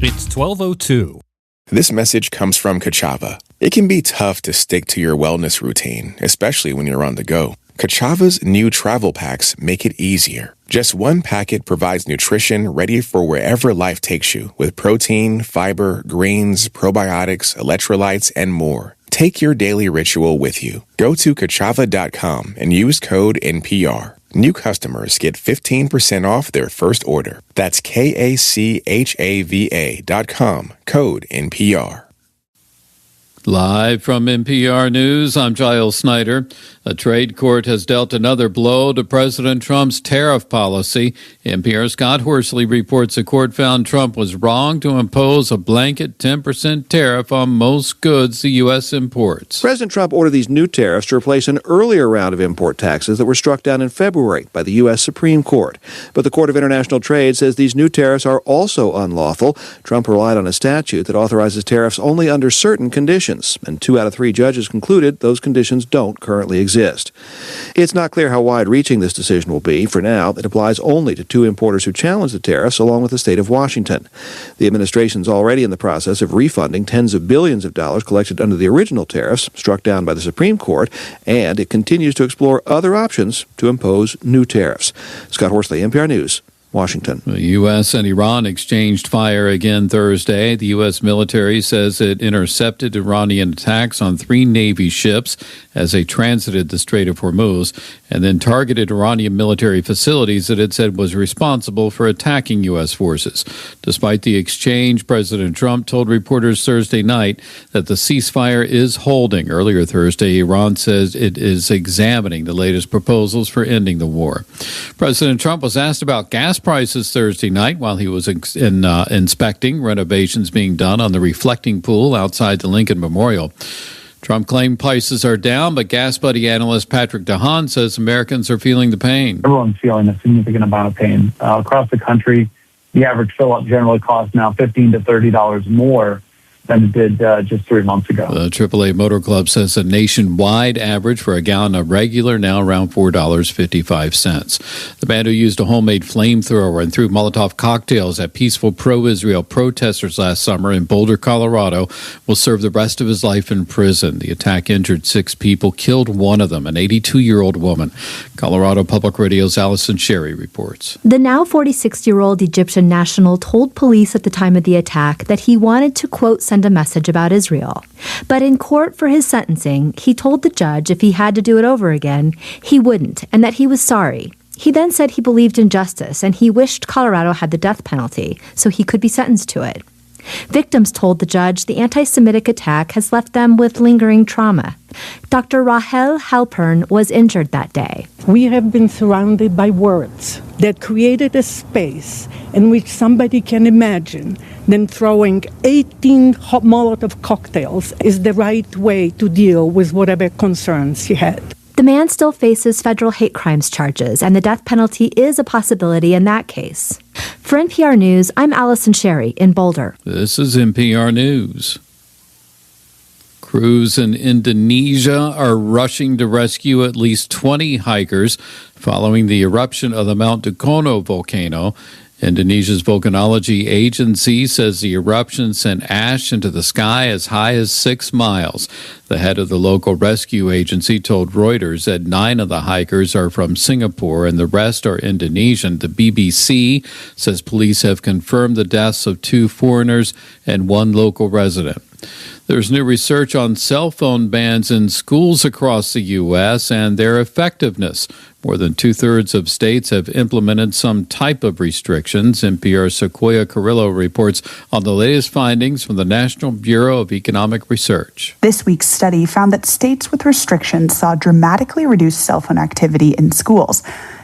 It's 12:02. This message comes from Kachava. It can be tough to stick to your wellness routine, especially when you're on the go. Kachava's new travel packs make it easier. Just one packet provides nutrition ready for wherever life takes you, with protein, fiber, greens, probiotics, electrolytes, and more. Take your daily ritual with you. Go to Kachava.com and use code NPR. New customers get 15% off their first order. That's KACHAVA.com, code NPR. Live from NPR News, I'm Giles Snyder. A trade court has dealt another blow to President Trump's tariff policy. NPR's Scott Horsley reports the court found Trump was wrong to impose a blanket 10% tariff on most goods the U.S. imports. President Trump ordered these new tariffs to replace an earlier round of import taxes that were struck down in February by the U.S. Supreme Court. But the Court of International Trade says these new tariffs are also unlawful. Trump relied on a statute that authorizes tariffs only under certain conditions, and 2 out of 3 judges concluded those conditions don't currently exist. It's not clear how wide-reaching this decision will be. For now, it applies only to 2 importers who challenged the tariffs, along with the state of Washington. The administration's already in the process of refunding tens of billions of dollars collected under the original tariffs struck down by the Supreme Court, and it continues to explore other options to impose new tariffs. Scott Horsley, NPR News, Washington. The U.S. and Iran exchanged fire again Thursday. The U.S. military says it intercepted Iranian attacks on 3 Navy ships as they transited the Strait of Hormuz, and then targeted Iranian military facilities that it said was responsible for attacking U.S. forces. Despite the exchange, President Trump told reporters Thursday night that the ceasefire is holding. Earlier Thursday, Iran says it is examining the latest proposals for ending the war. President Trump was asked about gas prices Thursday night while he was inspecting renovations being done on the reflecting pool outside the Lincoln Memorial. Trump claimed prices are down, but Gas Buddy analyst Patrick DeHaan says Americans are feeling the pain. Everyone's feeling a significant amount of pain. Across the country, the average fill-up generally costs now $15 to $30 more than it did just 3 months ago. The AAA Motor Club says a nationwide average for a gallon of regular now around $4.55. The man who used a homemade flamethrower and threw Molotov cocktails at peaceful pro-Israel protesters last summer in Boulder, Colorado, will serve the rest of his life in prison. The attack injured 6 people, killed one of them, an 82-year-old woman. Colorado Public Radio's Allison Sherry reports. The now 46-year-old Egyptian national told police at the time of the attack that he wanted to, quote, send a message about Israel. But in court for his sentencing, he told the judge if he had to do it over again, he wouldn't, and that he was sorry. He then said he believed in justice, and he wished Colorado had the death penalty, so he could be sentenced to it. Victims told the judge the anti-Semitic attack has left them with lingering trauma. Dr. Rahel Halpern was injured that day. We have been surrounded by words that created a space in which somebody can imagine then throwing 18 Molotov cocktails is the right way to deal with whatever concerns he had. The man still faces federal hate crimes charges, and the death penalty is a possibility in that case. For NPR News, I'm Allison Sherry in Boulder. This is NPR News. Crews in Indonesia are rushing to rescue at least 20 hikers following the eruption of the Mount Dukono volcano. Indonesia's volcanology agency says the eruption sent ash into the sky as high as 6 miles. The head of the local rescue agency told Reuters that 9 of the hikers are from Singapore and the rest are Indonesian. The BBC says police have confirmed the deaths of 2 foreigners and 1 local resident. There's new research on cell phone bans in schools across the U.S. and their effectiveness. More than 2/3 of states have implemented some type of restrictions. NPR's Sequoia Carrillo reports on the latest findings from the National Bureau of Economic Research. This week's study found that states with restrictions saw dramatically reduced cell phone activity in schools.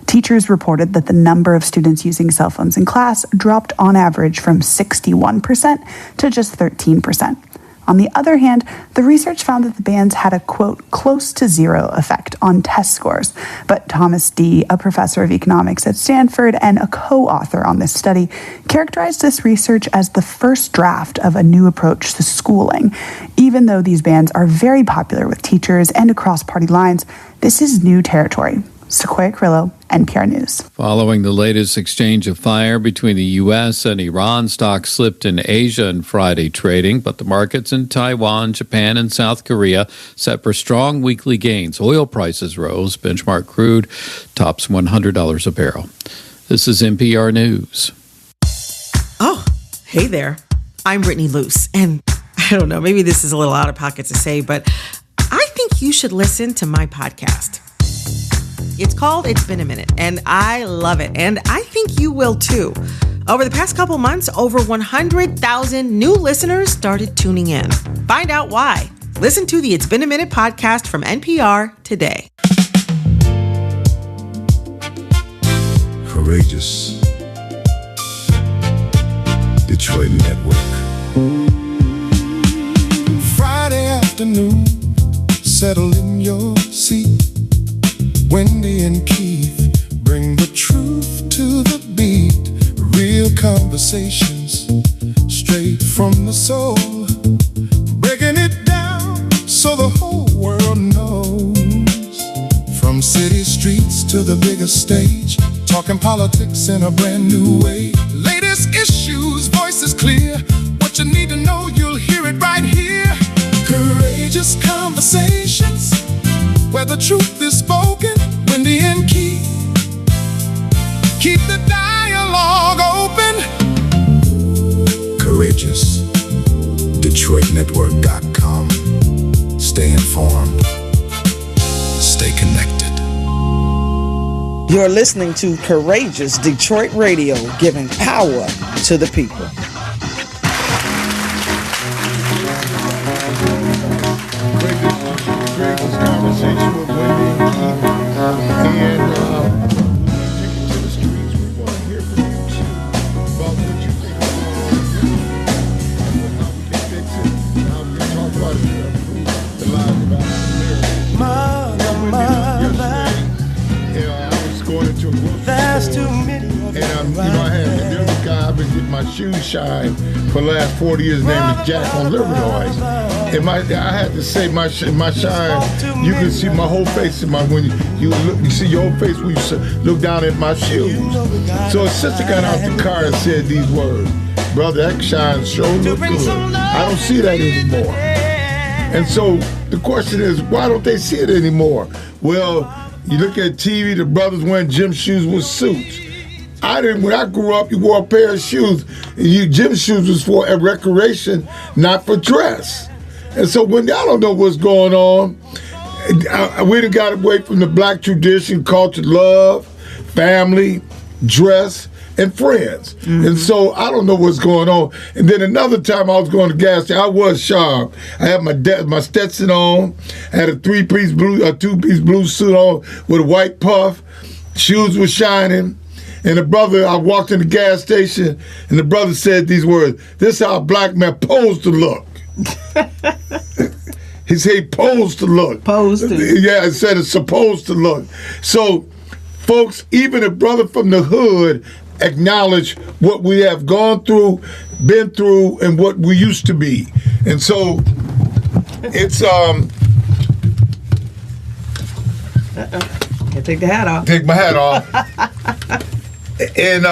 Teachers reported that the number of students using cell phones in class dropped on average from 61% to just 13%. On the other hand, the research found that the bans had a, quote, close to zero effect on test scores. But Thomas Dee, a professor of economics at Stanford and a co-author on this study, characterized this research as the first draft of a new approach to schooling. Even though these bans are very popular with teachers and across party lines, this is new territory. Sequoia Carrillo, NPR News. Following the latest exchange of fire between the U.S. and Iran, stocks slipped in Asia in Friday trading, but the markets in Taiwan, Japan, and South Korea set for strong weekly gains. Oil prices rose. Benchmark crude tops $100 a barrel. This is NPR News. Oh, hey there. I'm Brittany Luce, and I don't know, maybe this is a little out of pocket to say, but I think you should listen to my podcast. It's called It's Been a Minute, and I love it, and I think you will too. Over the past couple months, over 100,000 new listeners started tuning in. Find out why. Listen to the It's Been a Minute podcast from NPR today. Courageous Detroit Network. Friday afternoon, settle in your seat. Wendy and Keith bring the truth to the beat. Real conversations straight from the soul. Breaking it down so the whole world knows. From city streets to the biggest stage, talking politics in a brand new way. Latest issues, voices clear. What you need to know, you'll hear it right here. Courageous conversations where the truth is spoken. Wendy and Keith keep the dialogue open. Courageous DetroitNetwork.com. Stay informed. Stay connected. You're listening to Courageous Detroit Radio, giving power to the people. Courageous conversation with Wendy and Keith. And we're going to take it to the streets. We want to hear from you too about what you think about and how we can fix it, and how we can talk about it to improve the lives of African Americans. I was going into a grocery store, and I had the guy I've been getting my shoes shined for the last 40 years. His name is Jack on Livernois. And I had to say my shine, you can see my whole face when you see your whole face when you look down at my shoes. So his sister got out the car and said these words, brother, that shine sure look good. I don't see that anymore. And so the question is, why don't they see it anymore? Well, you look at TV, the brothers wearing gym shoes with suits. When I grew up, you wore a pair of shoes. Gym shoes was for a recreation, not for dress. And so when I don't know what's going on, we done got away from the black tradition, culture, love, family, dress, and friends. Mm-hmm. And so I don't know what's going on. And then another time I was going to gas station, I was sharp. I had my Stetson on, I had a two-piece blue suit on with a white puff, shoes were shining. And I walked in the gas station, and the brother said these words, this is how a black man posed to look. He said he posed to look. Posed to. Yeah, it said it's supposed to look. So, folks, even a brother from the hood acknowledge what we have gone through, been through, and what we used to be. And so, it's Can't take the hat off. Take my hat off. And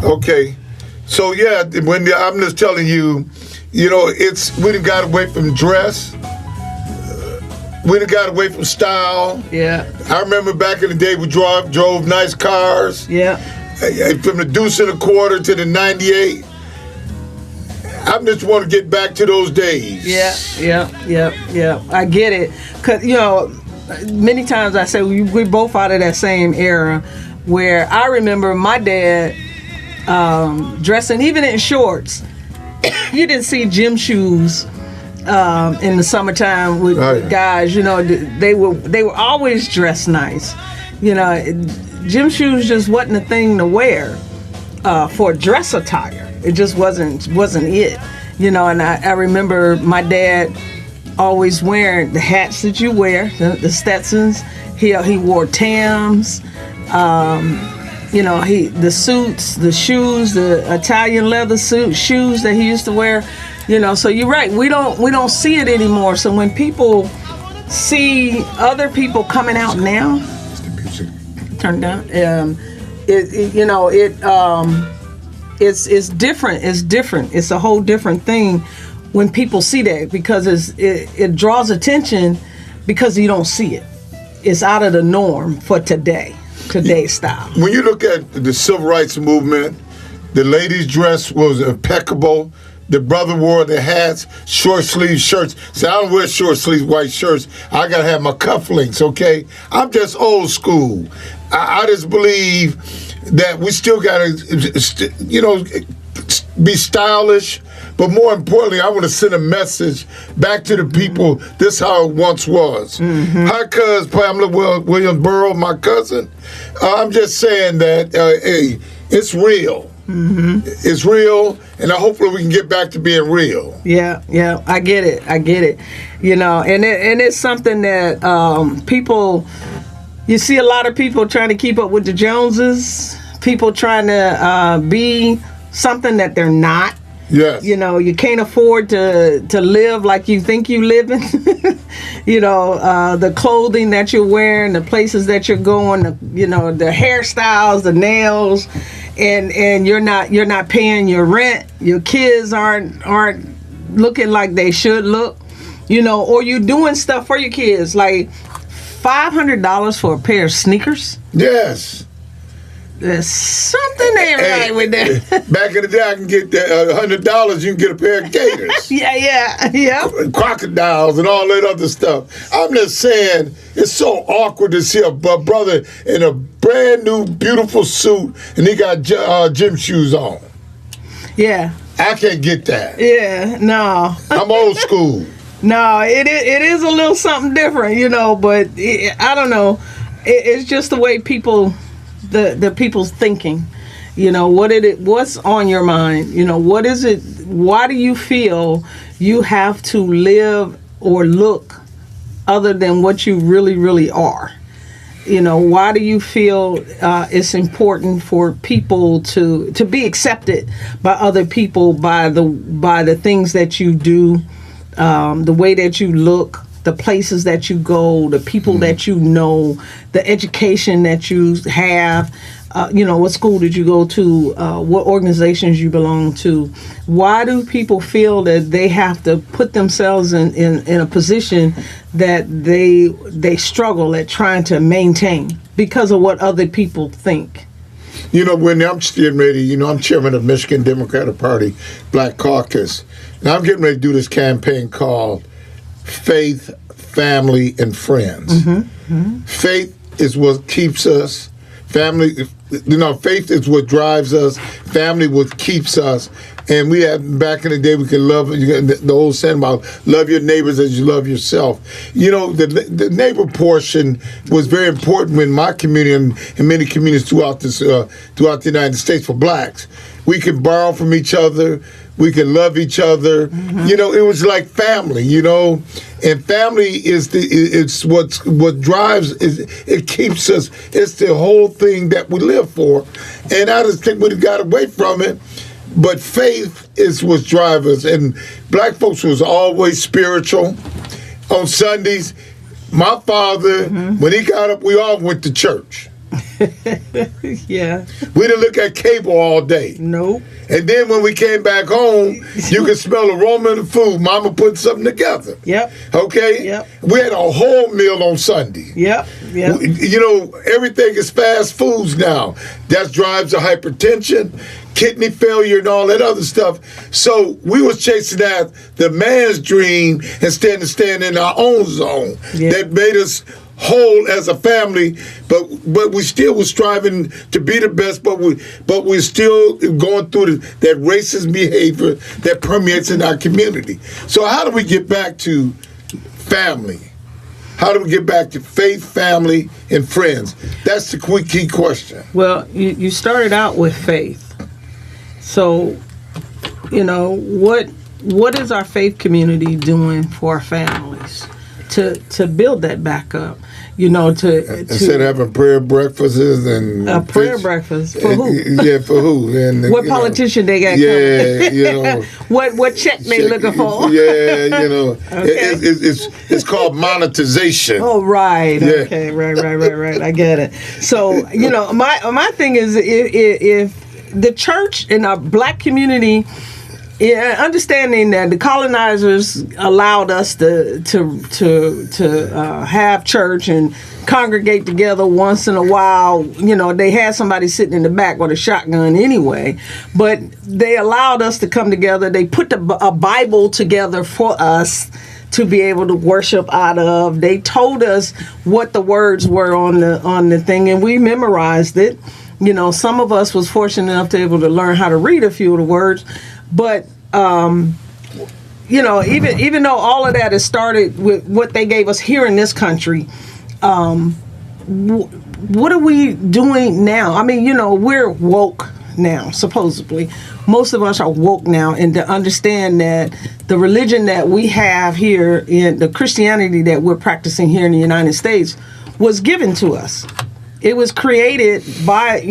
okay. So yeah, when I'm just telling you, we done got away from dress. We done got away from style. Yeah. I remember back in the day we drove nice cars. Yeah. From the Deuce and a Quarter to the 98. I just want to get back to those days. Yeah. I get it. Because, many times I say we both out of that same era where I remember my dad dressing, even in shorts. You didn't see gym shoes in the summertime with guys. They were always dressed nice. Gym shoes just wasn't a thing to wear for dress attire. It just wasn't it. And I remember my dad always wearing the hats that you wear, the Stetsons. He wore Tams. The suits, the shoes, the Italian leather shoes that he used to wear. You know, so you're right. We don't see it anymore. So when people see other people coming out now, turn down. It's different. It's different. It's a whole different thing when people see that, because it draws attention because you don't see it. It's out of the norm for today's style. When you look at the civil rights movement, the ladies' dress was impeccable. The brother wore the hats, short sleeve shirts. See, I don't wear short sleeve white shirts. I gotta have my cufflinks, okay? I'm just old school. I just believe that we still gotta, be stylish. But more importantly, I want to send a message back to the people. This is how it once was. Mm-hmm. Hi, cuz Pamela Williams-Burrow, my cousin. I'm just saying that, hey, it's real. Mm-hmm. It's real, and hopefully we can get back to being real. Yeah, I get it. You know, and it's something that people, you see a lot of people trying to keep up with the Joneses, people trying to be something that they're not. Yes. You know, you can't afford to live like you think you living. You know, the clothing that you're wearing, the places that you're going, the hairstyles, the nails, and you're not paying your rent. Your kids aren't looking like they should look. You know, or you're doing stuff for your kids, like $500 for a pair of sneakers. Yes. There's something ain't right with that. Back in the day, I can get $100. You can get a pair of gators. Yeah. Crocodiles and all that other stuff. I'm just saying, it's so awkward to see a brother in a brand new, beautiful suit, and he got gym shoes on. Yeah. I can't get that. Yeah. No. I'm old school. No, it is a little something different, you know. But I don't know. It's just the way people. The people's thinking, you know, what's on your mind, you know, what is it, why do you feel you have to live or look other than what you really, really are? You know, why do you feel it's important for people to be accepted by other people by the things that you do, the way that you look, the places that you go, the people that you know, the education that you have, what school did you go to, what organizations you belong to. Why do people feel that they have to put themselves in a position that they struggle at trying to maintain because of what other people think? You know, when I'm getting ready, I'm chairman of Michigan Democratic Party Black Caucus, and I'm getting ready to do this campaign called Faith, Family, and Friends. Mm-hmm. Mm-hmm. Faith is what keeps us. Family, faith is what drives us. Family what keeps us. And we had, back in the day, we could love, the old saying about love your neighbors as you love yourself. You know, the neighbor portion was very important in my community and many communities throughout the United States for blacks. We could borrow from each other. We can love each other. Mm-hmm. You know, it was like family, and family it's what drives, it keeps us. It's the whole thing that we live for. And I just think we got away from it. But faith is what drives us. And black folks was always spiritual. On Sundays, my father, when he got up, we all went to church. Yeah. We didn't look at cable all day. Nope. And then when we came back home, you could smell the aroma of the food. Mama put something together. Yep. Okay? Yep. We had a whole meal on Sunday. Yep. Yep. Everything is fast foods now. That drives the hypertension, kidney failure, and all that other stuff. So we was chasing after the man's dream instead of staying in our own zone. Yep. That made us whole as a family, but we still was striving to be the best, but we're still going through that racist behavior that permeates in our community. So how do we get back to family? How do we get back to faith, family, and friends? That's the key question. Well, you started out with faith. So, what is our faith community doing for our families to build that back up? to instead of having prayer breakfasts and a prayer breakfast for who? Yeah, for who? And what politician they got? Yeah, what check they looking for? Yeah, Okay. it's called monetization. Oh, right. Yeah. Okay, right. I get it. So my thing is if the church in our black community. Yeah, understanding that the colonizers allowed us to have church and congregate together once in a while. They had somebody sitting in the back with a shotgun anyway, but they allowed us to come together. They put a Bible together for us to be able to worship out of. They told us what the words were on the thing, and we memorized it. Some of us was fortunate enough to be able to learn how to read a few of the words. But even though all of that has started with what they gave us here in this country, what are we doing now? I mean, we're woke now, supposedly. Most of us are woke now, and to understand that the religion that we have here, in the Christianity that we're practicing here in the United States, was given to us. It was created by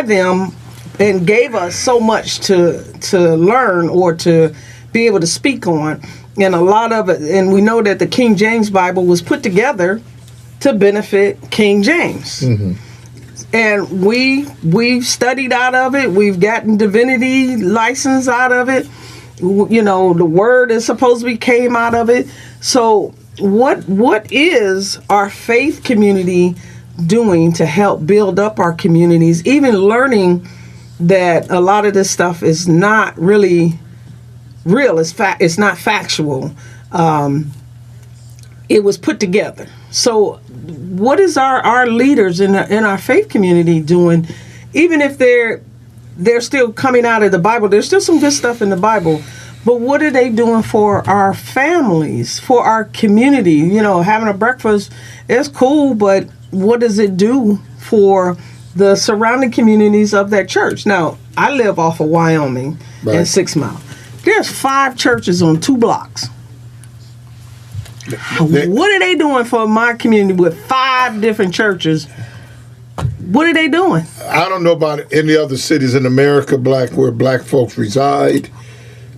them. And gave us so much to learn or to be able to speak on. And a lot of it, and we know that the King James Bible was put together to benefit King James. Mm-hmm. And we've studied out of it. We've gotten divinity license out of it. The word is supposed to be came out of it. So what is our faith community doing to help build up our communities, even learning that a lot of this stuff is not really real. It's not factual. It was put together. So what is our leaders in our faith community doing? Even if they're still coming out of the Bible, there's still some good stuff in the Bible. But what are they doing for our families, for our community? Having a breakfast is cool, but what does it do for the surrounding communities of that church? Now, I live off of Wyoming and 6 Mile. There's 5 churches on 2 blocks. What are they doing for my community with 5 different churches? What are they doing? I don't know about any other cities in America where black folks reside,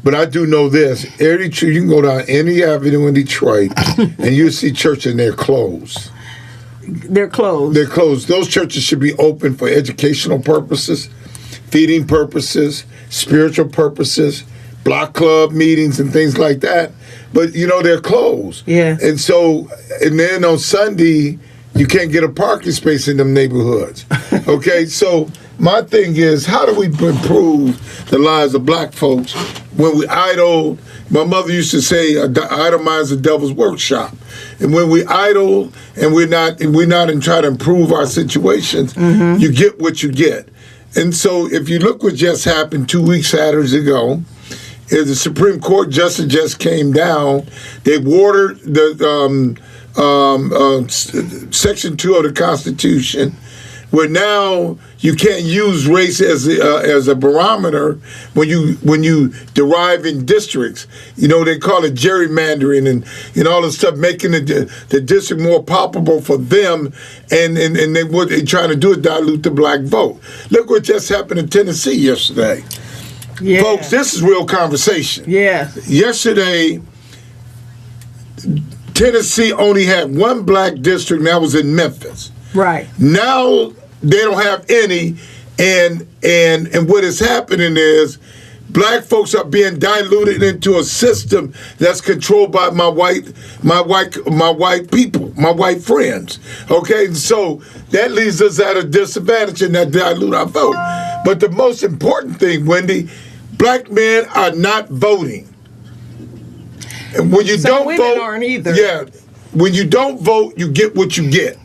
but I do know this. You can go down any avenue in Detroit and you see church and they're closed. They're closed. They're closed. Those churches should be open for educational purposes, feeding purposes, spiritual purposes, block club meetings and things like that. But, they're closed. Yeah. And then on Sunday, you can't get a parking space in them neighborhoods. Okay? So my thing is, how do we improve the lives of black folks when we idle? My mother used to say, idle mind's the devil's workshop. And when we idle and we're not and try to improve our situations, you get what you get. And so if you look what just happened 2 weeks Saturdays ago, is the Supreme Court justice just came down. They watered the Section 2 of the Constitution, where now you can't use race as a barometer when you derive in districts. They call it gerrymandering and all this stuff, making the district more palpable for them, and what they're trying to do is dilute the black vote. Look what just happened in Tennessee yesterday. Yeah. Folks, this is real conversation. Yeah. Yesterday, Tennessee only had 1 black district, and that was in Memphis. Right. Now they don't have any, and what is happening is black folks are being diluted into a system that's controlled by my white people, my white friends. Okay, so that leaves us at a disadvantage and that dilute our vote. But the most important thing, Wendy, black men are not voting. And when you don't vote, aren't either. Yeah, when you don't vote, you get what you get.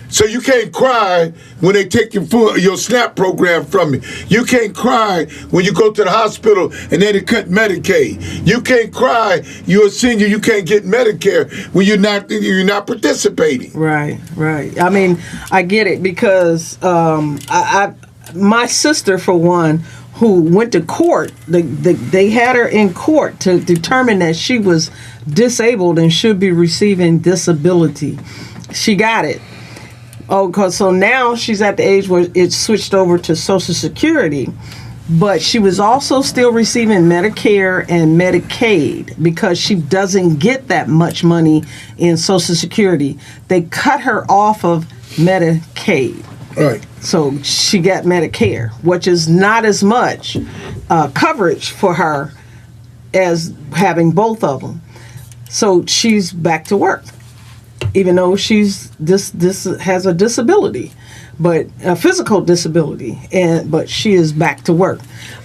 So you can't cry when they take your SNAP program from you. You can't cry when you go to the hospital and then they cut Medicaid. You can't cry, you're a senior, you can't get Medicare when you're not participating. Right. I mean, I get it because my sister, for one, who went to court, they had her in court to determine that she was disabled and should be receiving disability. she got it. Oh, because so now she's at the age where it's switched over to Social Security. But she was also still receiving Medicare and Medicaid because she doesn't get that much money in Social Security. They cut her off of Medicaid. Right. So she got Medicare, which is not as much coverage for her as having both of them. So she's back to work, even though she's this has a disability, but a physical disability, but she is back to work.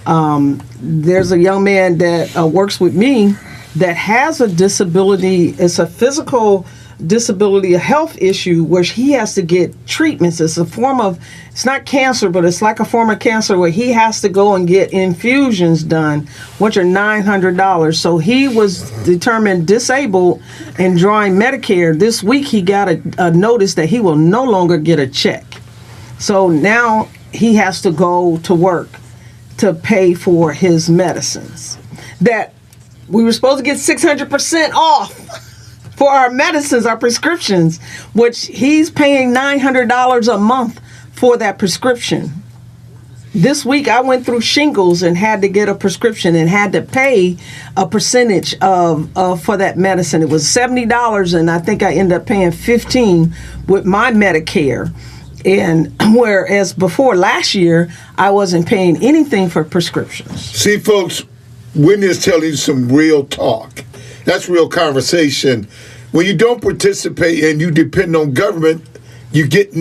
There's a young man that works with me that has a disability. It's a physical disability, a health issue where he has to get treatments. It's a form of, it's not cancer, but it's like a form of cancer where he has to go and get infusions done, which are $900. So he was determined disabled and drawing Medicare. This week he got a notice that he will no longer get a check. So now he has to go to work to pay for his medicines that we were supposed to get 600% off for our medicines, our prescriptions, which he's paying $900 a month for that prescription. This week I went through shingles and had to get a prescription and had to pay a percentage of for that medicine. It was $70 and I think I ended up paying $15 with my Medicare. And whereas before last year, I wasn't paying anything for prescriptions. See, folks, Whitney is telling you some real talk. That's real conversation. When you don't participate and you depend on government, you get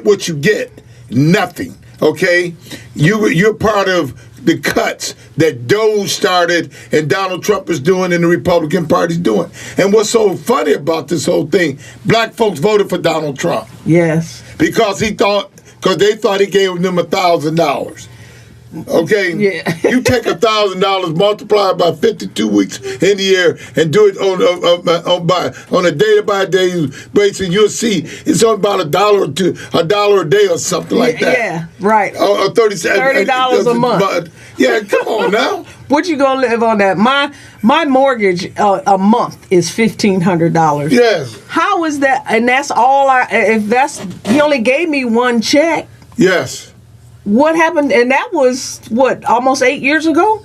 what you get. Nothing. Okay? You're part of the cuts that Doge started and Donald Trump is doing and the Republican Party's doing. And what's so funny about this whole thing, black folks voted for Donald Trump. Yes. Because they thought he gave them $1,000. Okay, yeah. You take $1,000, multiply it by 52 weeks in the year, and do it on a day-by-day basis, and you'll see it's on about $1 a day or something like that. Yeah, right. Or $30 a month. Yeah, come on now. What you gonna live on that? My mortgage a month is $1,500. Yes. How is that? And that's all he only gave me one check. Yes. What happened? And that was almost 8 years ago.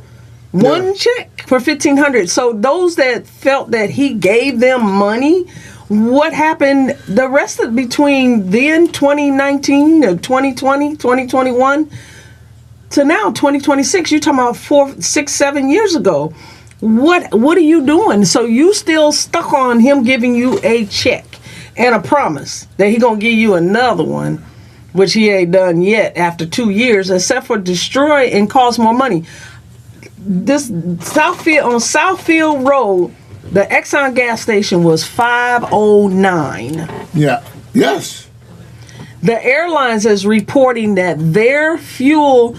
One check for $1,500. So those that felt that he gave them money, what happened the rest of between then 2019 or 2020, 2021 to now 2026? You're talking about 4, 6, 7 years ago. What are you doing? So you still stuck on him giving you a check and a promise that he gonna give you another one, which he ain't done yet after 2 years, except for destroy and cost more money. This on Southfield Road, the Exxon gas station was $5.09. Yeah. Yes. The airlines is reporting that their fuel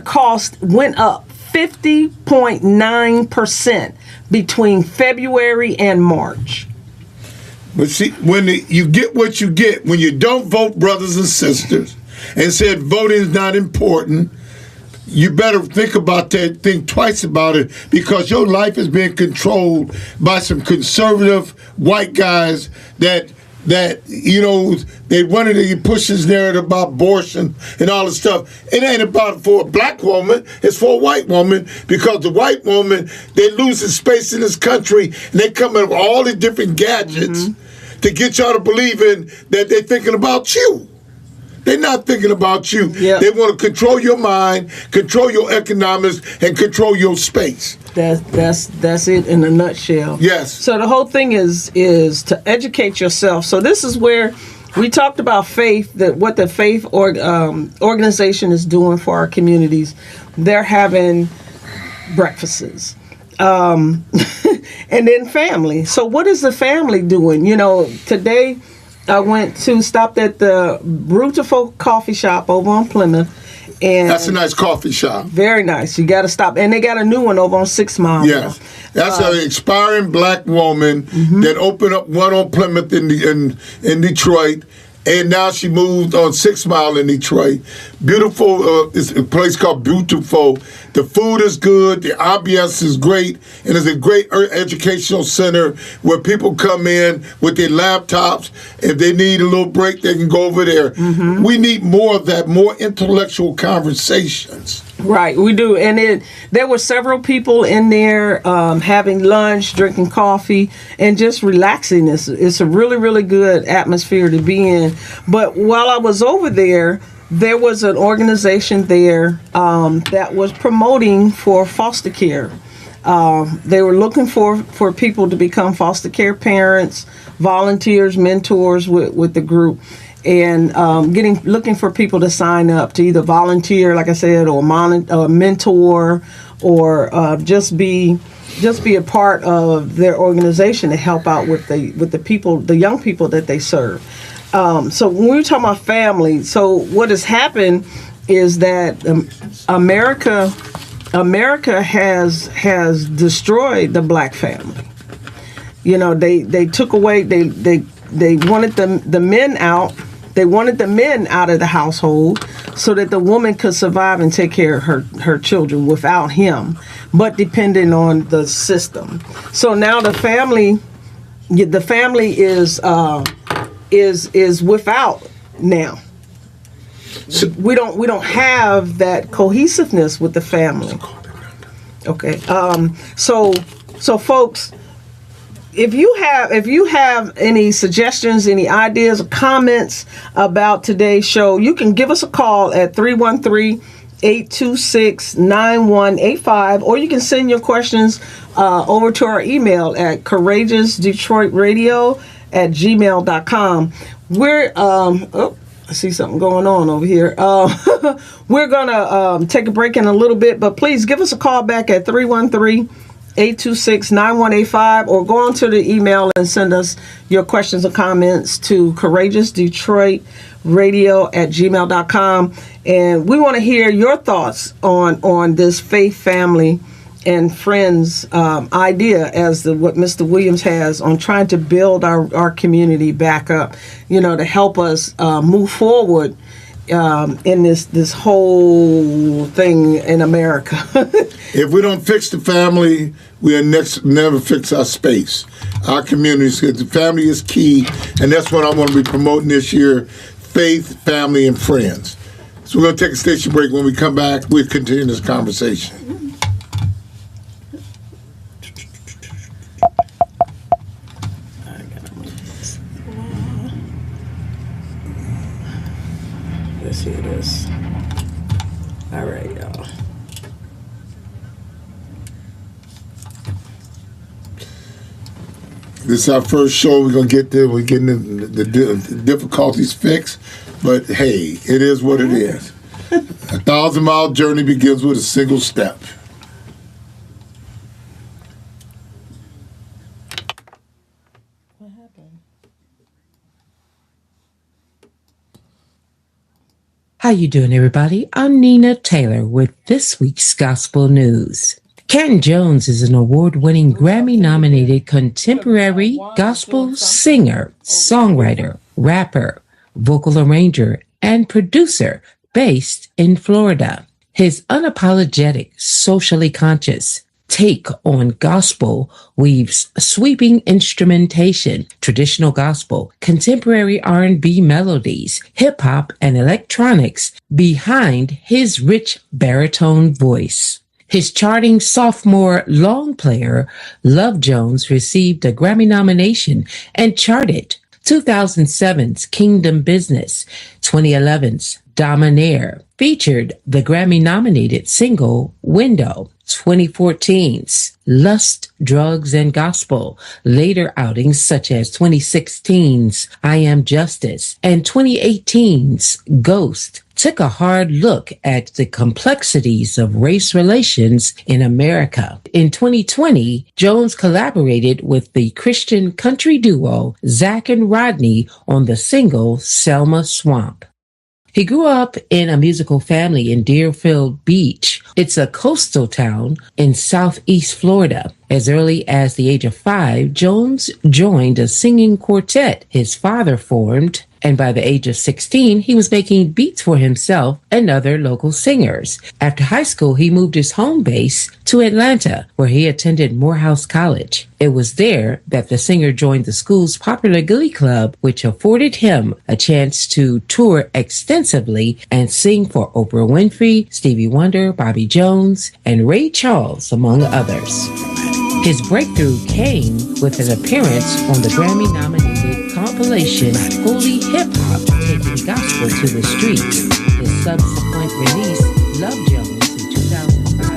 cost went up 50.9% between February and March. But see, when you get what you get, when you don't vote, brothers and sisters, and said voting is not important, you better think about that, think twice about it, because your life is being controlled by some conservative white guys that they wanted to push this narrative about abortion and all this stuff. It ain't about for a black woman, it's for a white woman, because the white woman, they're losing space in this country, and they come in with all these different gadgets to get y'all to believe in that they're thinking about you. They're not thinking about you. Yep. They want to control your mind, control your economics, and control your space. That's it in a nutshell. Yes. So the whole thing is to educate yourself. So this is where we talked about faith, that what the faith organization is doing for our communities. They're having breakfasts. And then family. So what is the family doing? Today I stopped at the Beautiful Coffee Shop over on Plymouth. And that's a nice coffee shop. Very nice. You got to stop. And they got a new one over on 6 Mile. Yes. That's an expiring black woman that opened up one on Plymouth in Detroit. And now she moved on 6 Mile in Detroit. Beautiful, it's a place called Beautiful. The food is good, the ambiance is great, and it's a great educational center where people come in with their laptops. If they need a little break, they can go over there. Mm-hmm. We need more of that, more intellectual conversations. Right, we do. And there were several people in there having lunch, drinking coffee, and just relaxing. It's a really, really good atmosphere to be in. But while I was over there was an organization there that was promoting for foster care. They were looking for people to become foster care parents, volunteers, mentors with the group, and looking for people to sign up to either volunteer, like I said, or mentor, or just be a part of their organization to help out with the people, the young people that they serve. So when we talk about family, so what has happened is that America has destroyed the black family. You know, they took away, they wanted the men out. They wanted the men out of the household so that the woman could survive and take care of her children without him, but depending on the system. So now the family is without now. So we don't have that cohesiveness with the family. Okay. So folks, if you have any suggestions, any ideas or comments about today's show, you can give us a call at 313-826-9185, or you can send your questions over to our email at courageousdetroitradio@gmail.com. We're I see something going on over here. We're gonna take a break in a little bit, but please give us a call back at 313-826-9185, or go on to the email and send us your questions or comments to courageousdetroitradio@gmail.com. And we want to hear your thoughts on this faith, family, and friends idea as what Mr. Williams has on trying to build our community back up, to help us move forward in this whole thing in America. If we don't fix the family, we'll never fix our space, our communities. The family is key, and that's what I'm going to be promoting this year: faith, family, and friends. So we're going to take a station break. When we come back, we'll continue this conversation. Let's hear this. All right, y'all. This is our first show. We're going to get there. We're getting the difficulties fixed. But, hey, it is what it is. 1,000-mile journey begins with a single step. What happened? How you doing, everybody? I'm Nina Taylor with this week's Gospel News. Canton Jones is an award-winning Grammy-nominated contemporary gospel singer, songwriter, rapper, vocal arranger, and producer based in Florida. His unapologetic, socially conscious take on gospel weaves sweeping instrumentation, traditional gospel, contemporary R&B melodies, hip-hop, and electronics behind his rich baritone voice. His charting sophomore long player, Love Jones, received a Grammy nomination and charted 2007's Kingdom Business, 2011's Dominaire, featured the Grammy-nominated single Window, 2014's Lust, Drugs, and Gospel, later outings such as 2016's I Am Justice and 2018's Ghost took a hard look at the complexities of race relations in America. In 2020, Jones collaborated with the Christian country duo Zach and Rodney on the single Selma Swamp. He grew up in a musical family in Deerfield Beach. It's a coastal town in southeast Florida. As early as the age of 5, Jones joined a singing quartet his father formed And by the age of 16, he was making beats for himself and other local singers. After high school, he moved his home base to Atlanta, where he attended Morehouse College. It was there that the singer joined the school's popular Glee Club, which afforded him a chance to tour extensively and sing for Oprah Winfrey, Stevie Wonder, Bobby Jones, and Ray Charles, among others. His breakthrough came with an appearance on the Grammy-nominated compilation Holy Hip Hop, Taking Gospel to the Streets. His subsequent release, Love Jones, in 2005.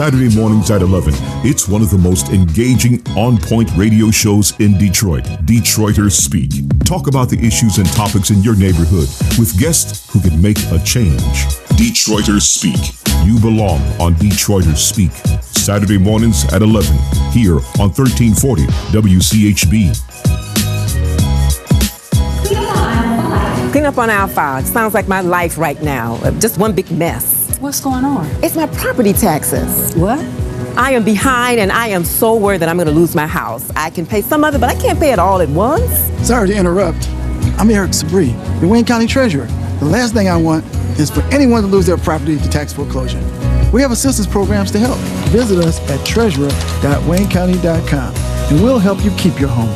Saturday mornings at 11. It's one of the most engaging, on-point radio shows in Detroit. Detroiters Speak. Talk about the issues and topics in your neighborhood with guests who can make a change. Detroiters Speak. You belong on Detroiters Speak. Saturday mornings at 11. Here on 1340 WCHB. Clean up on aisle 5. Sounds like my life right now. Just one big mess. What's going on? It's my property taxes. What? I am behind and I am so worried that I'm going to lose my house. I can pay some of it, but I can't pay it all at once. Sorry to interrupt. I'm Eric Sabri, the Wayne County Treasurer. The last thing I want is for anyone to lose their property to tax foreclosure. We have assistance programs to help. Visit us at treasurer.waynecounty.com and we'll help you keep your home.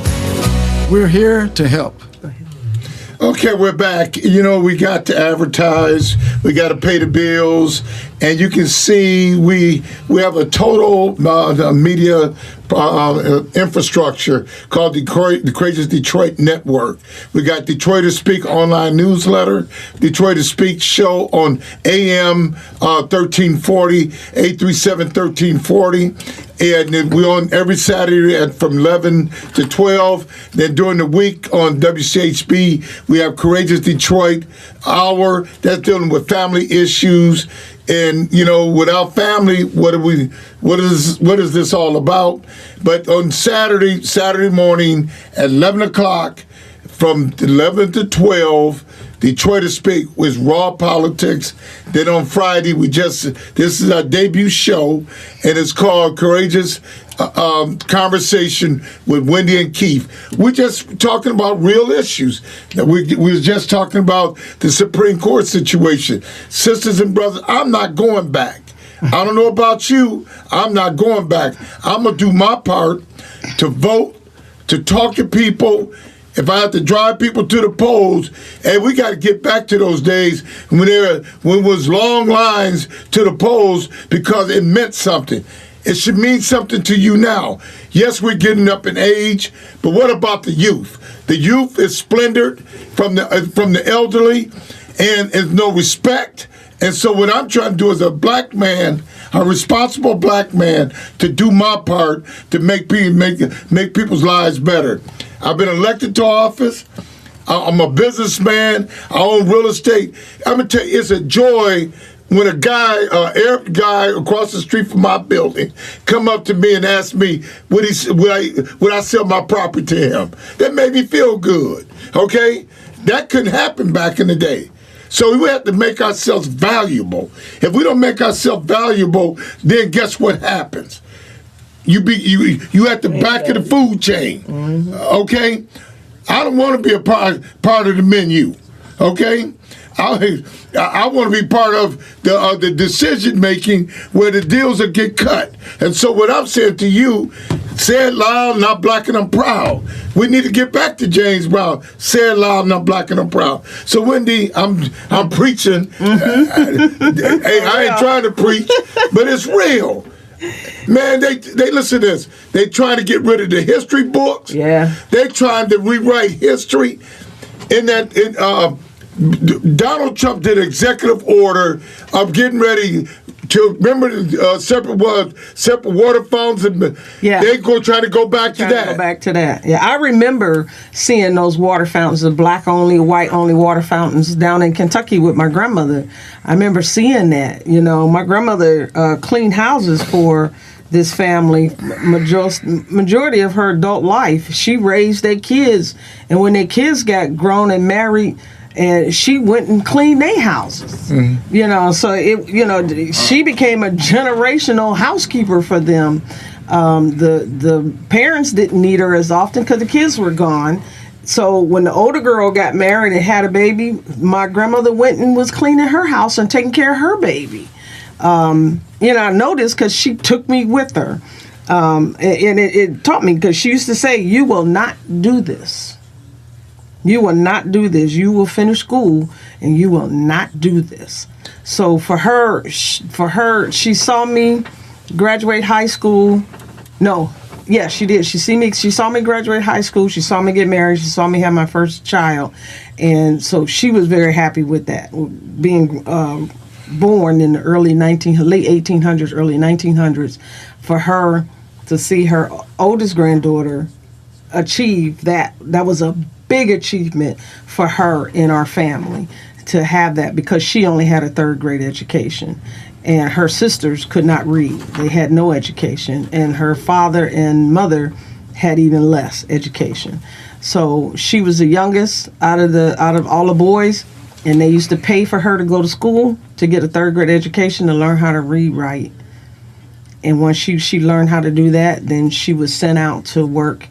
We're here to help. Okay, we're back. You know, we got to advertise, we got to pay the bills, and you can see we have a total media infrastructure called the Courageous Detroit Network. We got Detroiters Speak online newsletter, Detroiters Speak show on AM 1340, 837 1340. And we're on every Saturday from 11 to 12. Then during the week on WCHB, we have Courageous Detroit Hour. That's dealing with family issues. And, you know, without family, what is this all about? But on Saturday morning at 11 o'clock, from 11 to 12, Detroiters Speak with Raw Politics. Then on Friday, this is our debut show, and it's called Courageous Conversation with Wendy and Keith. We're just talking about real issues. We was just talking about the Supreme Court situation. Sisters and brothers, I'm not going back. I don't know about you. I'm not going back. I'm going to do my part to vote, to talk to people. If I have to drive people to the polls, and we got to get back to those days when it was long lines to the polls because it meant something. It should mean something to you now. Yes, we're getting up in age, but what about the youth? The youth is splintered from the elderly, and there's no respect. And so what I'm trying to do as a black man, a responsible black man, to do my part to make people's lives better. I've been elected to office. I'm a businessman. I own real estate. I'm going to tell you, it's a joy when a guy, Arab guy across the street from my building, come up to me and ask me would I sell my property to him. That made me feel good, okay? That couldn't happen back in the day. So we have to make ourselves valuable. If we don't make ourselves valuable, then guess what happens? You at the back of the food chain, okay? I don't want to be a part of the menu, okay? I want to be part of the decision making where the deals will get cut. And so what I'm saying to you, say it loud, not black and I'm proud. We need to get back to James Brown. Say it loud, not black and I'm proud. So Wendy, I'm preaching. Hey, I ain't trying to preach, but it's real. Man, they listen to this. They trying to get rid of the history books. Yeah. They trying to rewrite history. Donald Trump did an executive order of getting ready to remember separate water fountains, and they trying to go back to that. Go back to that. Yeah, I remember seeing those water fountains, the black only, white only water fountains down in Kentucky with my grandmother. I remember seeing that. You know, my grandmother cleaned houses for this family majority of her adult life. She raised their kids, and when their kids got grown and married, and she went and cleaned their houses. You know, so she became a generational housekeeper for them. The parents didn't need her as often because the kids were gone. So when the older girl got married and had a baby, my grandmother went and was cleaning her house and taking care of her baby. I know this because she took me with her. And it taught me, because she used to say, "You will not do this. You will not do this. You will finish school and you will not do this." So for her, she saw me graduate high school. No, yeah, she did. She saw me graduate high school. She saw me get married. She saw me have my first child. And so she was very happy with that, being born in the late 1800s, early 1900s, for her to see her oldest granddaughter achieve that was a big achievement for her in our family to have that, because she only had a third grade education and her sisters could not read. They had no education, and her father and mother had even less education. So she was the youngest out of all the boys, and they used to pay for her to go to school to get a third grade education to learn how to read, write. And once she learned how to do that, then she was sent out to work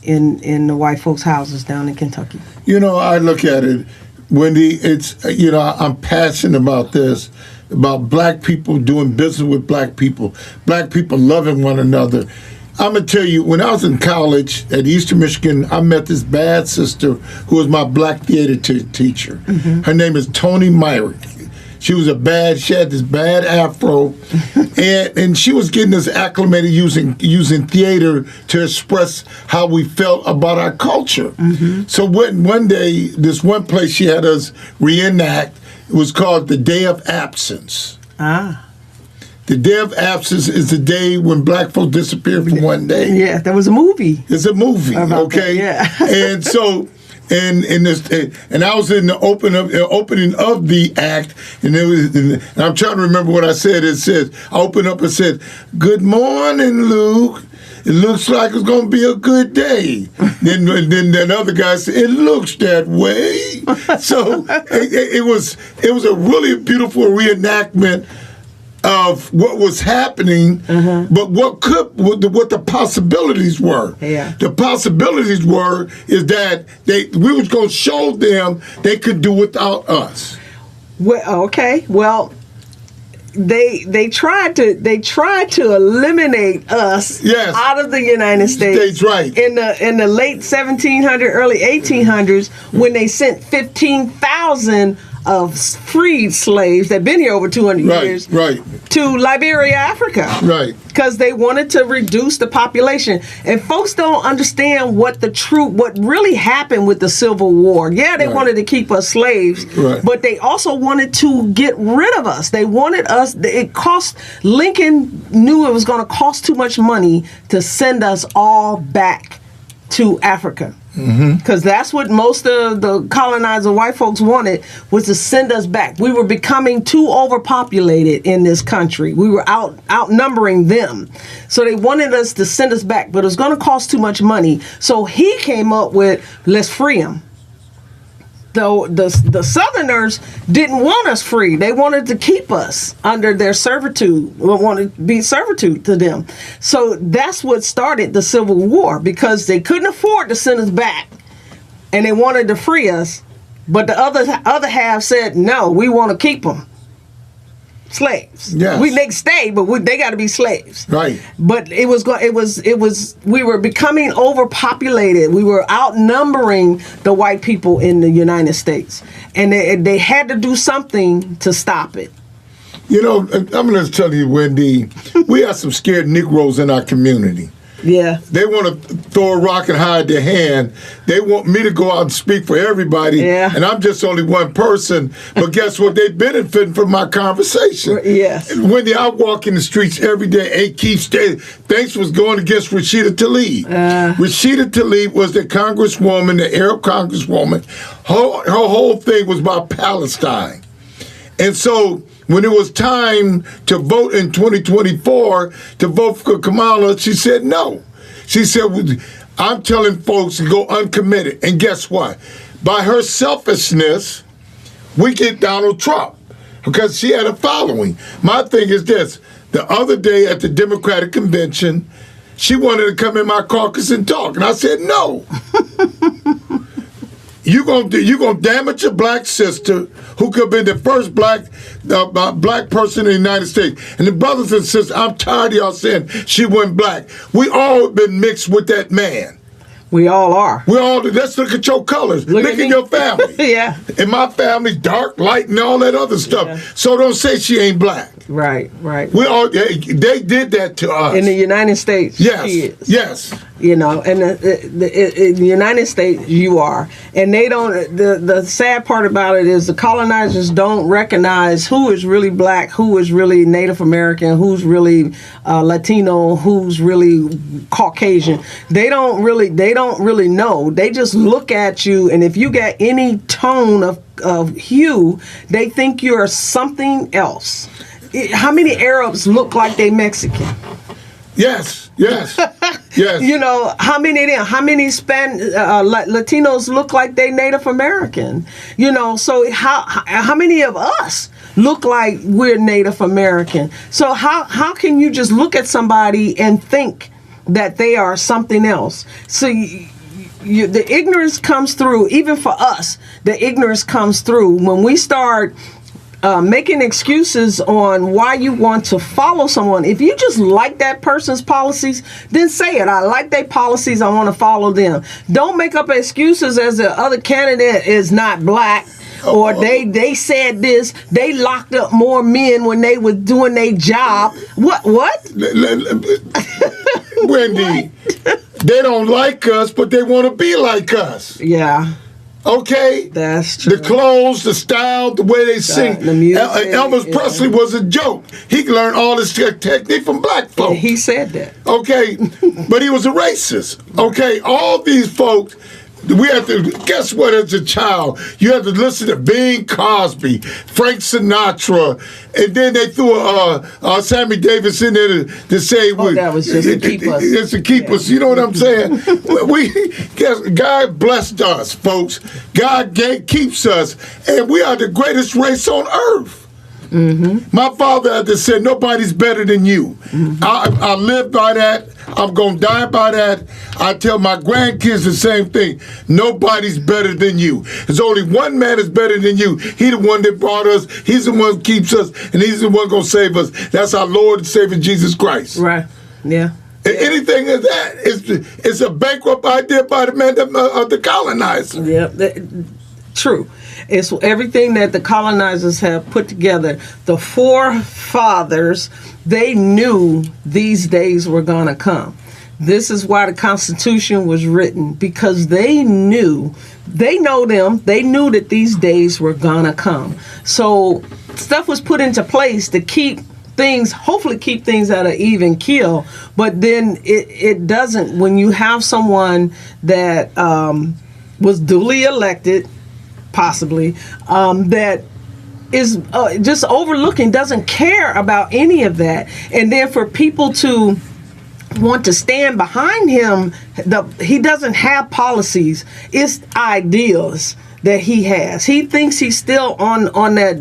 in the white folks' houses down in Kentucky. You know, I look at it, Wendy, it's, you know, I'm passionate about this, about black people doing business with black people loving one another. I'm going to tell you, when I was in college at Eastern Michigan, I met this bad sister who was my black theater teacher. Mm-hmm. Her name is Toni Myrick. She had this bad afro, and she was getting us acclimated using theater to express how we felt about our culture. Mm-hmm. So one day, this one place she had us reenact, it was called The Day of Absence. Ah. The Day of Absence is the day when black folks disappear for one day. Yeah, that was a movie. It's a movie, okay? That, yeah. And so... And I was in the opening of the act, and I'm trying to remember what I said. It says, I opened up and said, "Good morning, Luke. It looks like it's going to be a good day." then that other guy said, "It looks that way." So it was a really beautiful reenactment of what was happening, but what the possibilities were. Yeah. The possibilities were is that we was going to show them they could do without us. Well, okay. Well, they tried to eliminate us out of the United States. Right. In the late 1700s, early 1800s, when they sent 15,000 of freed slaves that had been here over 200 years to Liberia, Africa. Right. Because they wanted to reduce the population. And folks don't understand what really happened with the Civil War. Yeah, they wanted to keep us slaves, but they also wanted to get rid of us. They wanted us, Lincoln knew it was going to cost too much money to send us all back to Africa. Because that's what most of the colonizer white folks wanted, was to send us back. We were becoming too overpopulated in this country. We were outnumbering them. So they wanted us to send us back, but it was going to cost too much money. So he came up with, let's free them. Though the Southerners didn't want us free. They wanted to keep us under their servitude. We wanted to be servitude to them. So that's what started the Civil War, because they couldn't afford to send us back, and they wanted to free us. But the other half said, no, we want to keep them slaves. Yes. They can stay, but they got to be slaves. Right. But we were becoming overpopulated. We were outnumbering the white people in the United States, and they had to do something to stop it. You know, I'm going to tell you, Wendy, we have some scared Negroes in our community. Yeah. They want to throw a rock and hide their hand. They want me to go out and speak for everybody. Yeah. And I'm just only one person. But guess what? They benefiting from my conversation. Yes. Wendy, I walk in the streets every day. Thanks was going against Rashida Tlaib. Rashida Tlaib was the congresswoman, the Arab congresswoman. Her whole thing was about Palestine. And so when it was time to vote in 2024, to vote for Kamala, she said no. She said, I'm telling folks to go uncommitted. And guess what? By her selfishness, we get Donald Trump, because she had a following. My thing is this. The other day at the Democratic convention, she wanted to come in my caucus and talk. And I said, no. You're gonna damage a black sister who could be the first black person in the United States. And the brothers and sisters, I'm tired of y'all saying she went black. We all been mixed with that man. We all are. Let's look at your colors. Look at your family. Yeah. And my family's dark, light, and all that other stuff. Yeah. So don't say she ain't black. Right. They did that to us. In the United States, yes, she is. Yes. You know, and in the United States, you are. And they don't, the sad part about it is the colonizers don't recognize who is really black, who is really Native American, who's really Latino, who's really Caucasian. They don't really know. They just look at you, and if you got any tone of hue, they think you're something else. How many Arabs look like they Mexican? Yes. Yes. You know, how many Latinos look like they Native American? You know, so how many of us look like we're Native American? So how can you just look at somebody and think that they are something else? So the ignorance comes through, even for us. The ignorance comes through when we start making excuses on why you want to follow someone. If you just like that person's policies, then say it. I like their policies. I want to follow them. Don't make up excuses as the other candidate is not black. Or they said this. They locked up more men when they was doing their job. What? Wendy, they don't like us, but they want to be like us. Yeah. Okay? That's true. The clothes, the style, the way they sing. The music, Elvis Presley was a joke. He learned all this technique from black folks. Yeah, he said that. Okay? But he was a racist. Okay? All these folks, we have to, guess what, as a child? You have to listen to Bing Crosby, Frank Sinatra, and then they threw Sammy Davis in there to say, that was just to keep us. It's to keep us. You know what I'm saying? God blessed us, folks. God keeps us, and we are the greatest race on earth. Mm-hmm. My father had to say, nobody's better than you. Mm-hmm. I live by that. I'm going to die by that. I tell my grandkids the same thing. Nobody's better than you. There's only one man that's better than you. He's the one that brought us. He's the one who keeps us. And he's the one going to save us. That's our Lord and Savior, Jesus Christ. Right. Yeah. And anything of that is a bankrupt idea by the man of the colonizer. Yeah. True. It's everything that the colonizers have put together. The forefathers, they knew these days were going to come. This is why the Constitution was written, because they knew that these days were going to come. So stuff was put into place to hopefully keep things at an even keel. But then it doesn't. When you have someone that was duly elected, possibly, that is just overlooking, doesn't care about any of that. And then for people to want to stand behind him, he doesn't have policies. It's ideas that he has. He thinks he's still on that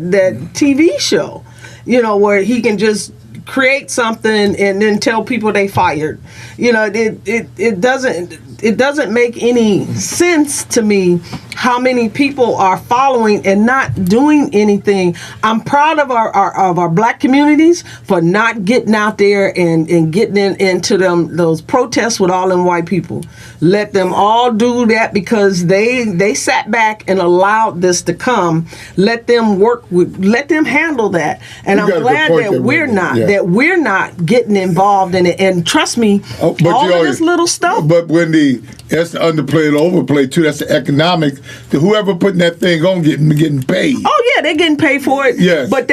TV show, you know, where he can just create something and then tell people they fired. You know, it doesn't make any sense to me how many people are following and not doing anything. I'm proud of our black communities for not getting out there and getting into those protests with all them white people. Let them all do that, because they sat back and allowed this to come. Let them let them handle that. And I'm glad that we're not getting involved in it. And trust me, all of this little stuff. But Wendy, that's the underplay and overplay too. That's the economics. Whoever putting that thing on getting paid. Oh yeah, they're getting paid for it. Yes. But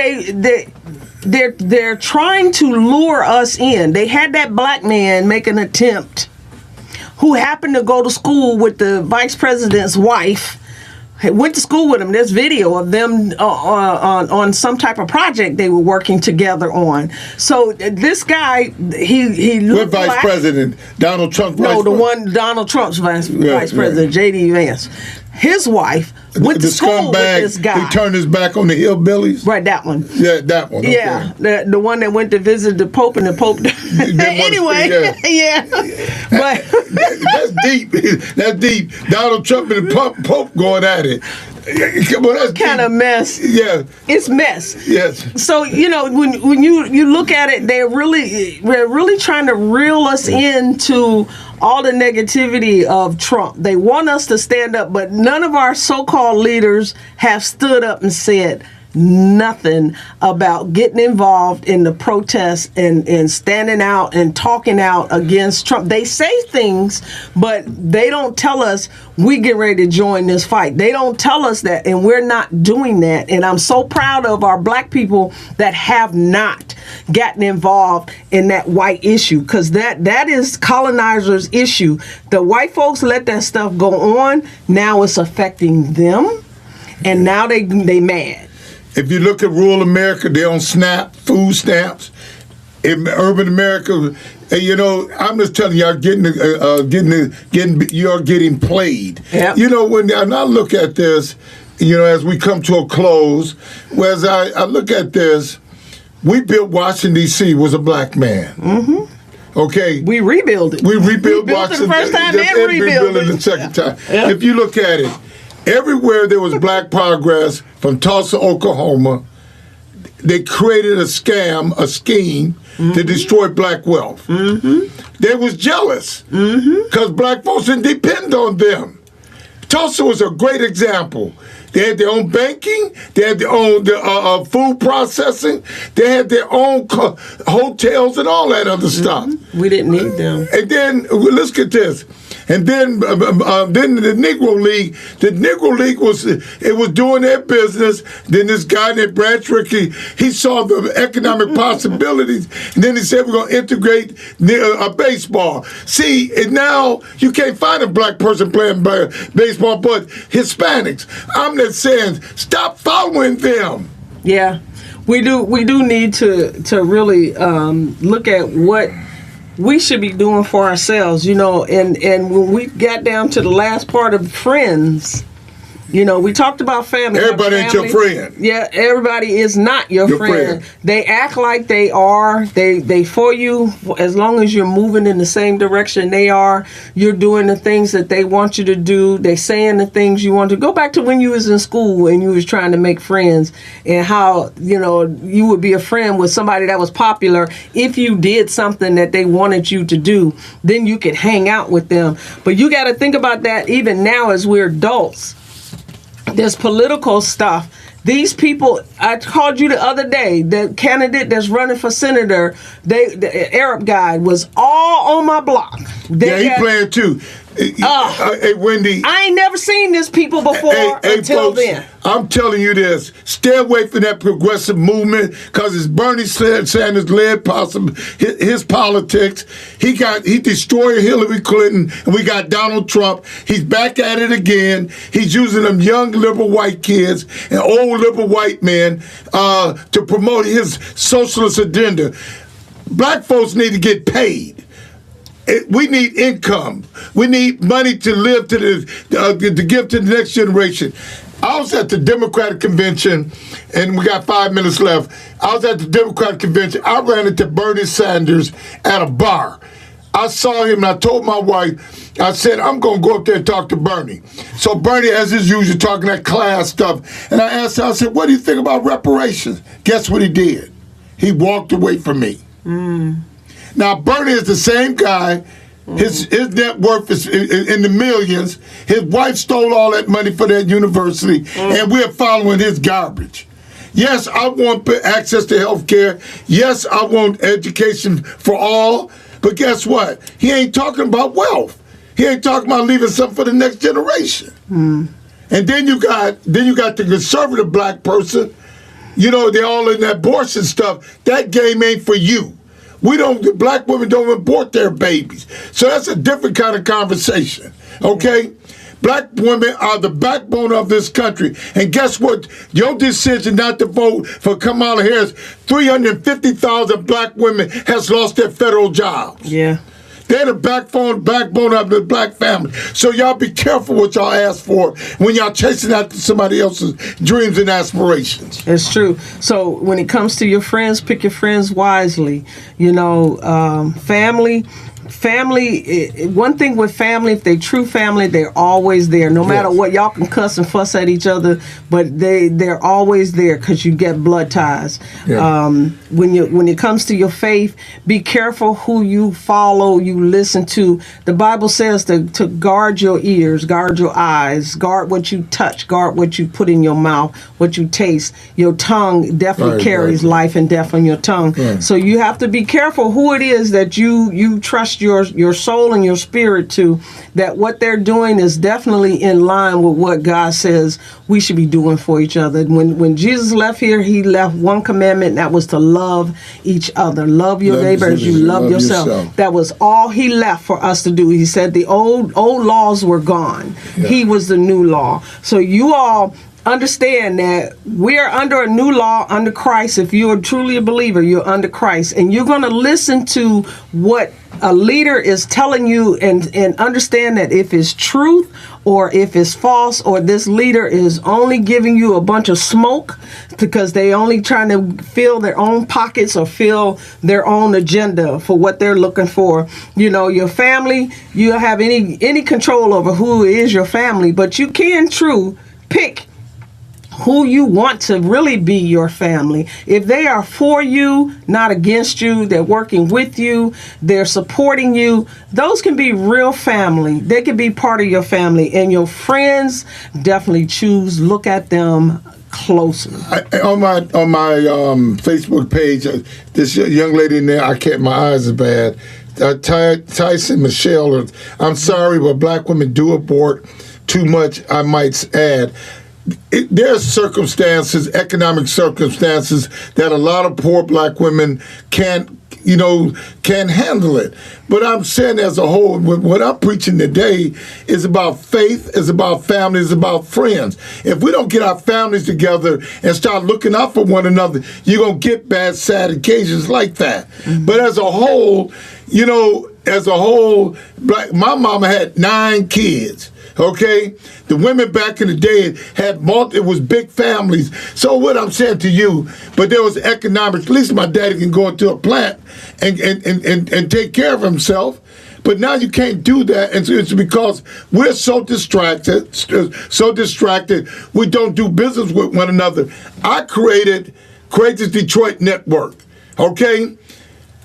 they're trying to lure us in. They had that black man make an attempt, who happened to go to school with the vice president's wife. Went to school with him. There's video of them on some type of project they were working together on. So this guy, he looked What vice president? Donald Trump? No, Donald Trump's vice president, J.D. Vance. His wife went to school with this guy. He turned his back on the hillbillies? Right, that one. Yeah, that one. Okay. Yeah, the one that went to visit the Pope, and the Pope... Anyway, yeah. But that's deep. That's deep. Donald Trump and the Pope going at it. What kind of mess? Yeah, it's mess. Yes. So when you look at it, we're really trying to reel us into all the negativity of Trump. They want us to stand up, but none of our so-called leaders have stood up and said nothing about getting involved in the protests and standing out and talking out against Trump. They say things, but they don't tell us we get ready to join this fight. They don't tell us that, and we're not doing that. And I'm so proud of our black people that have not gotten involved in that white issue, because that is colonizers' issue. The white folks let that stuff go on. Now it's affecting them, and now they mad. If you look at rural America, they're on SNAP, food stamps. In urban America, I'm just telling you, you're getting played. Yep. When I look at this, as we come to a close, as I look at this, we built Washington, D.C. was a black man. Mm-hmm. Okay. We rebuilt it. We rebuilt Washington. It the first time and rebuilt it the second time. Yep. If you look at it, everywhere there was black progress, from Tulsa, Oklahoma, they created a scheme mm-hmm. to destroy black wealth. Mm-hmm. They was jealous because black folks didn't depend on them. Tulsa was a great example. They had their own banking. They had their own food processing. They had their own hotels and all that other stuff. We didn't need them. And then let's get this. And then the Negro League. The Negro League was doing their business. Then this guy named Branch Rickey, he saw the economic possibilities, and then he said we're going to integrate baseball. See, and now you can't find a black person playing baseball, but Hispanics. I'm not saying stop following them. Yeah, we do need to really look at what we should be doing for ourselves, and when we got down to the last part of friends, we talked about family. Everybody ain't your friend. Yeah, everybody is not your friend. They act like they are. They for you as long as you're moving in the same direction they are. You're doing the things that they want you to do. They saying the things you want to. Go back to when you was in school and you was trying to make friends, and how you would be a friend with somebody that was popular if you did something that they wanted you to do. Then you could hang out with them. But you got to think about that even now as we're adults. There's political stuff. These people, I called you the other day, the candidate that's running for senator, the Arab guy was all on my block. He playing too. Hey, Wendy. I ain't never seen this people before until folks, then. I'm telling you this. Stay away from that progressive movement because it's Bernie Sanders led his politics. He destroyed Hillary Clinton, and we got Donald Trump. He's back at it again. He's using them young liberal white kids and old liberal white men to promote his socialist agenda. Black folks need to get paid. We need income. We need money to live to give to the next generation. I was at the Democratic convention, and we got 5 minutes left. I was at the Democratic convention. I ran into Bernie Sanders at a bar. I saw him, and I told my wife, I said, I'm going to go up there and talk to Bernie. So Bernie, as his usual, talking that class stuff. And I asked him, I said, what do you think about reparations? Guess what he did? He walked away from me. Now, Bernie is the same guy. His net worth is in the millions. His wife stole all that money for that university, and we're following his garbage. Yes, I want access to health care. Yes, I want education for all. But guess what? He ain't talking about wealth. He ain't talking about leaving something for the next generation. And then you got the conservative black person. They're all in that abortion stuff. That game ain't for you. The black women don't abort their babies. So that's a different kind of conversation, okay? Black women are the backbone of this country. And guess what? Your decision not to vote for Kamala Harris, 350,000 black women has lost their federal jobs. Yeah. They're the backbone of the black family. So y'all be careful what y'all ask for when y'all chasing after somebody else's dreams and aspirations. It's true. So when it comes to your friends, pick your friends wisely. Family family, one thing with family, if they're true family, they're always there. No matter what, y'all can cuss and fuss at each other, but they're always there because you get blood ties. Yeah. When it comes to your faith, be careful who you follow, you listen to. The Bible says to guard your ears, guard your eyes, guard what you touch, guard what you put in your mouth, what you taste. Your tongue definitely carries life and death on your tongue. Yeah. So you have to be careful who it is that you trust your soul and your spirit to, that what they're doing is definitely in line with what God says we should be doing for each other. When Jesus left here, he left one commandment, and that was to love each other. Love your neighbor as you love yourself. That was all he left for us to do. He said the old laws were gone. Yeah. He was the new law. So you all understand that we're under a new law under Christ. If you're truly a believer, you're under Christ, and you're going to listen to what a leader is telling you and understand that if it's truth or if it's false, or this leader is only giving you a bunch of smoke because they only trying to fill their own pockets or fill their own agenda for what they're looking for. You know, your family, you don't have any control over who is your family, but you can pick who you want to really be your family. If they are for you, not against you, they're working with you, they're supporting you, those can be real family. They can be part of your family. And your friends, definitely look at them closely. On my Facebook page, this young lady in there, my eyes are bad. Tyson Michelle, I'm sorry, but black women do abort too much, I might add. There are economic circumstances that a lot of poor black women can't handle it. But I'm saying as a whole, what I'm preaching today is about faith, is about family, is about friends. If we don't get our families together and start looking out for one another, you're going to get bad, sad occasions like that. Mm-hmm. But as a whole, my mama had 9 kids. Okay, the women back in the day it was big families. So what I'm saying to you, but there was economics. At least my daddy can go into a plant and take care of himself. But now you can't do that, and it's because we're so distracted. We don't do business with one another. I created Courageous Detroit Network. Okay.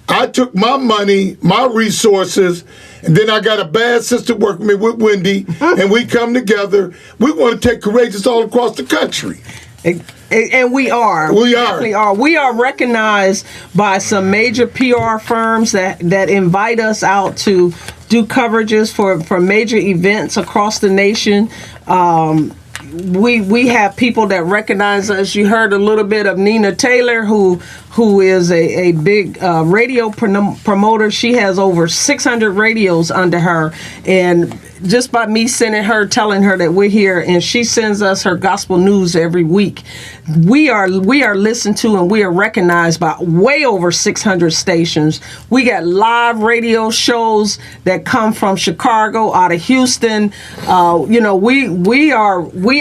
I took my money, my resources, and then I got a bad sister working with me with Wendy, and we come together. We want to take Courageous all across the country. And we are. We definitely are. We are recognized by some major PR firms that invite us out to do coverages for major events across the nation. We have people that recognize us. You heard a little bit of Nina Taylor, who is a big radio promoter. She has over 600 radios under her, and just by me sending her, telling her that we're here, and she sends us her gospel news every week, we are listened to and we are recognized by way over 600 stations. We got live radio shows that come from Chicago, out of Houston. We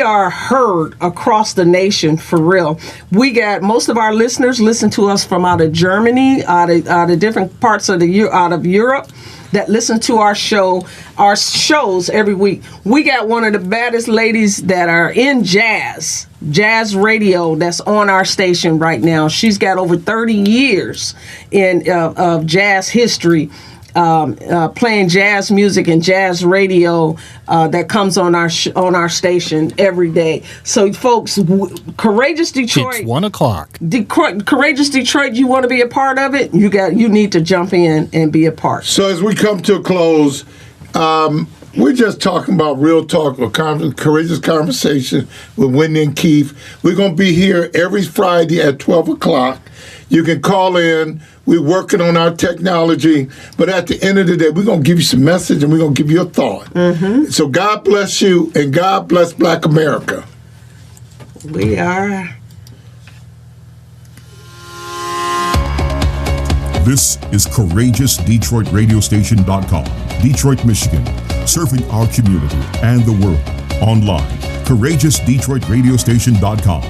are heard across the nation for real. We got most of our listeners listen to us from out of Germany, out of different parts of out of Europe, that listen to our shows every week. We got one of the baddest ladies that are in jazz radio that's on our station right now. She's got over 30 years of jazz history, playing jazz music and jazz radio that comes on our station every day. So, folks, Courageous Detroit. It's 1:00. Courageous Detroit. You want to be a part of it? You need to jump in and be a part. So, as we come to a close, we're just talking about real talk, or courageous conversation with Wendy and Keith. We're going to be here every Friday at 12 o'clock. You can call in. We're working on our technology. But at the end of the day, we're going to give you some message and we're going to give you a thought. Mm-hmm. So God bless you and God bless Black America. We are. This is CourageousDetroitRadioStation.com, Detroit, Michigan, serving our community and the world. Online, CourageousDetroitRadioStation.com.